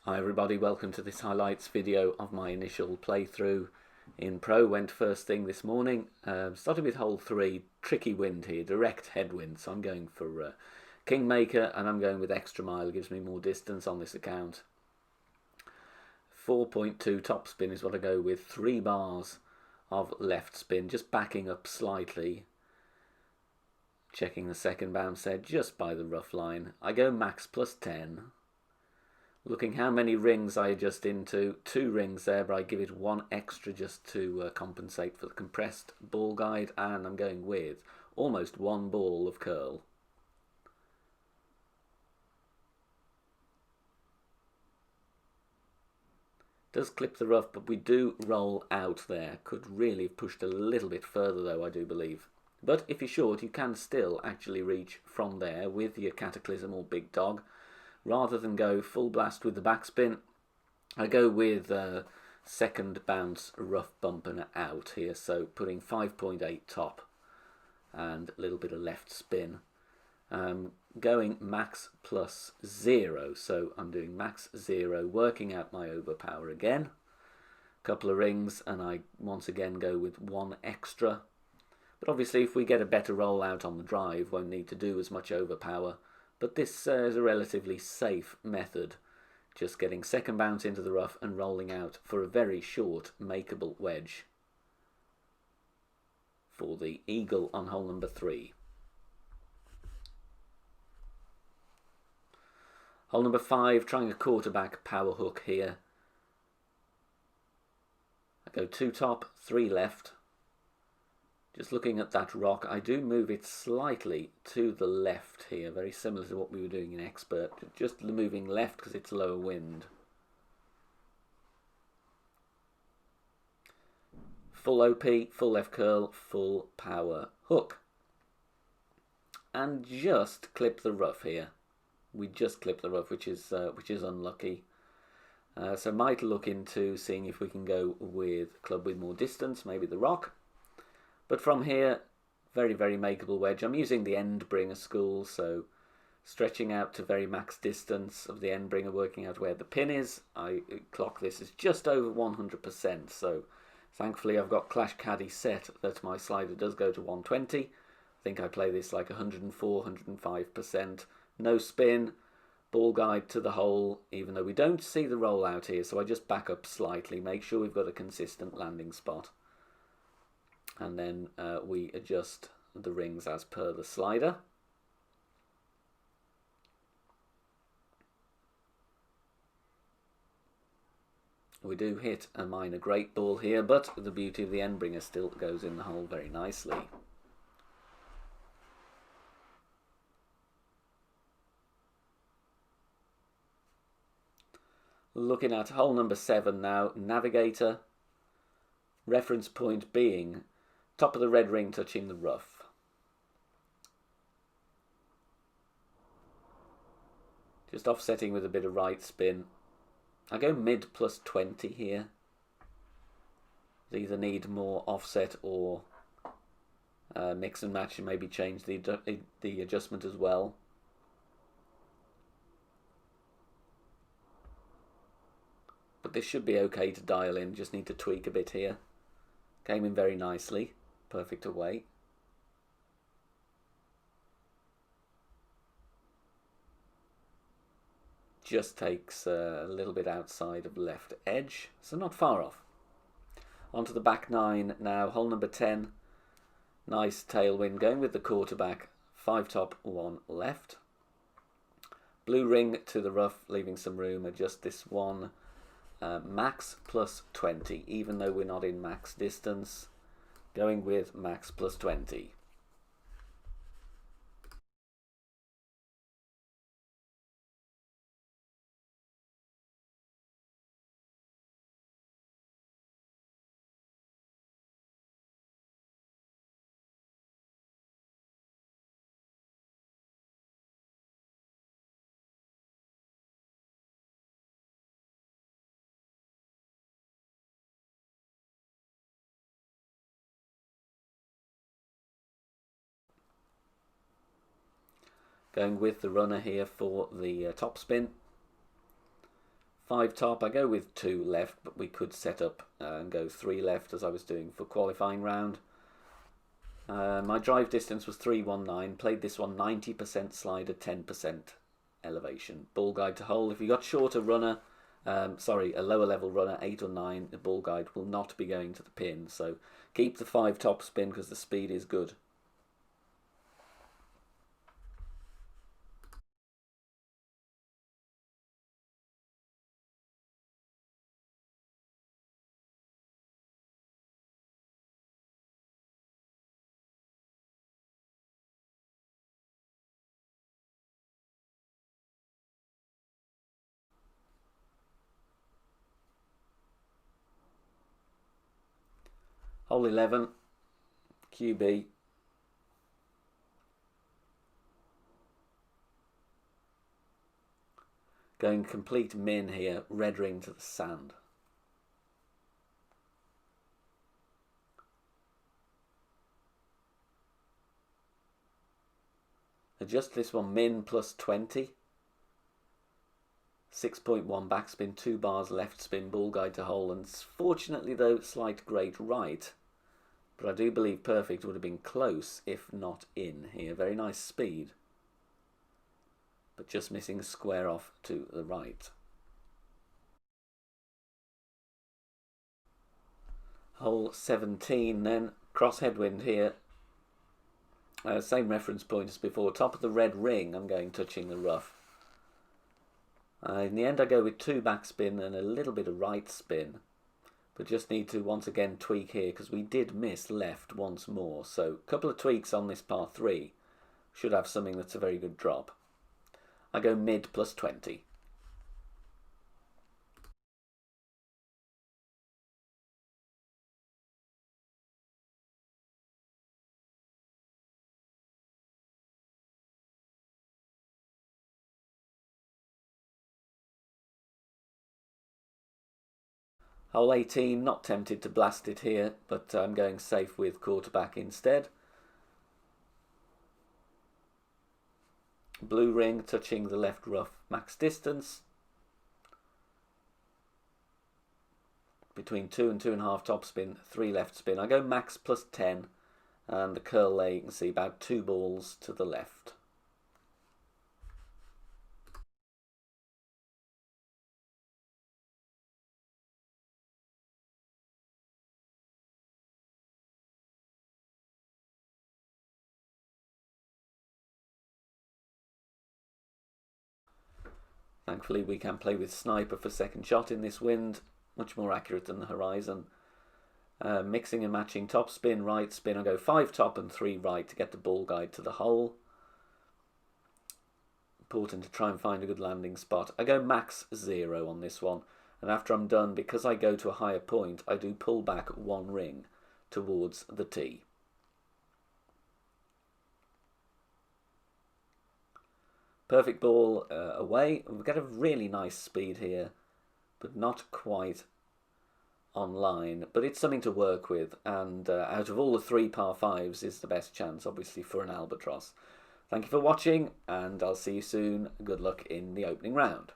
Hi everybody, welcome to this highlights video of my initial playthrough in Pro. Went first thing this morning, started with hole 3, tricky wind here, direct headwind, so I'm going for Kingmaker and I'm going with extra mile, gives me more distance on this account. 4.2 top spin is what I go with, 3 bars of left spin, just backing up slightly. Checking the second bounce head just by the rough line. I go max plus 10. Looking how many rings I adjust into, 2 rings there, but I give it 1 extra just to compensate for the compressed ball guide, and I'm going with almost 1 ball of curl. Does clip the rough, but we do roll out there. Could really have pushed a little bit further though, I do believe. But if you're short, you can still actually reach from there with your Cataclysm or Big Dog. Rather than go full blast with the backspin, I go with second bounce rough bump and out here. So putting 5.8 top and a little bit of left spin. Going max plus 0. So I'm doing max 0, working out my overpower again. Couple of rings and I once again go with 1 extra. But obviously if we get a better rollout on the drive, won't need to do as much overpower. But this is a relatively safe method. Just getting second bounce into the rough and rolling out for a very short makeable wedge for the eagle on hole number 3. Hole number 5, trying a quarterback power hook here. I go 2 top, 3 left. Just looking at that rock, I do move it slightly to the left here, very similar to what we were doing in Expert, just moving left because it's lower wind. Full OP, full left curl, full power hook. And just clip the rough here. We just clip the rough, which is unlucky. So might look into seeing if we can go with club with more distance, maybe the rock. But from here, very, very makeable wedge. I'm using the end bringer school, so stretching out to very max distance of the end bringer, working out where the pin is. I clock this as just over 100%, so thankfully I've got Clash Caddy set that my slider does go to 120. I think I play this like 104, 105%. No spin, ball guide to the hole, even though we don't see the rollout here, so I just back up slightly, make sure we've got a consistent landing spot. And then we adjust the rings as per the slider. We do hit a minor great ball here, but the beauty of the end bringer still goes in the hole very nicely. Looking at hole number 7 now, Navigator. Reference point being top of the red ring touching the rough. Just offsetting with a bit of right spin. I go mid plus 20 here. Either need more offset or mix and match and maybe change the adjustment as well. But this should be okay to dial in, just need to tweak a bit here. Came in very nicely, perfect away. Just takes a little bit outside of left edge, so not far off. Onto the back 9 now, hole number 10. Nice tailwind, going with the quarterback, 5 top, 1 left. Blue ring to the rough, leaving some room, adjust this one. Max plus 20, even though we're not in max distance, going with max plus 20. Going with the runner here for the top spin. 5 top, I go with 2 left, but we could set up and go 3 left as I was doing for qualifying round. My drive distance was 319, played this one 90% slider, 10% elevation. Ball guide to hole, if you got shorter runner, a lower level runner, 8 or 9, the ball guide will not be going to the pin, so keep the 5 top spin because the speed is good. Hole 11, QB. Going complete min here, red ring to the sand. Adjust this one, min plus 20. 6.1 backspin, 2 bars left spin, ball guide to hole, and fortunately though, slight grade right. But I do believe perfect would have been close, if not in here. Very nice speed. But just missing a square off to the right. Hole 17 then, cross headwind here. Same reference point as before. Top of the red ring, I'm going touching the rough. In the end I go with 2 backspin and a little bit of right spin. But just need to once again tweak here because we did miss left once more. So a couple of tweaks on this par 3. Should have something that's a very good drop. I go mid plus 20. Hole 18, not tempted to blast it here, but I'm going safe with quarterback instead. Blue ring touching the left rough, max distance. Between 2 and 2.5 top spin, 3 left spin. I go max plus 10, and the curl there you can see about 2 balls to the left. Thankfully we can play with sniper for second shot in this wind, much more accurate than the horizon. Mixing and matching top spin, right spin. I go 5 top and 3 right to get the ball guide to the hole. Important to try and find a good landing spot. I go max 0 on this one, and after I'm done, because I go to a higher point, I do pull back 1 ring towards the tee. Perfect ball away. We get a really nice speed here, but not quite on line. But it's something to work with, and out of all the 3 par 5s is the best chance, obviously, for an albatross. Thank you for watching, and I'll see you soon. Good luck in the opening round.